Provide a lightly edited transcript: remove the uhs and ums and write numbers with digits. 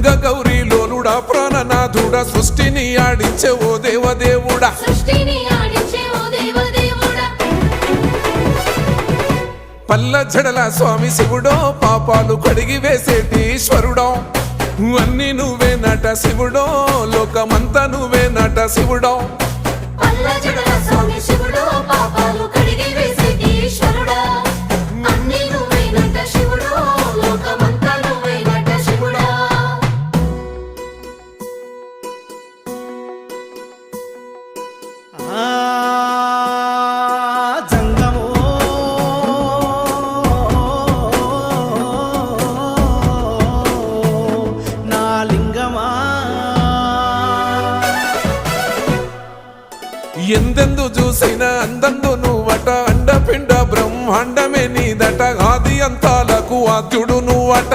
గంగ గౌరీ లోలుడా ప్రాణనాథుడా సృష్టిని ఆడించే ఓ దేవదేవుడా పల్ల జడల స్వామి శివుడో పాపాలు కడిగి వేసేటి ఈశ్వరుడో అన్ని నువ్వే నట శివుడో లోకమంతా నువ్వే నట శివుడో ఎందెందు చూసైనా అందందు నువ్వట అండపిండ బ్రహ్మాండమే నీదట ఆది అంతాలకు ఆద్యుడు నువ్వట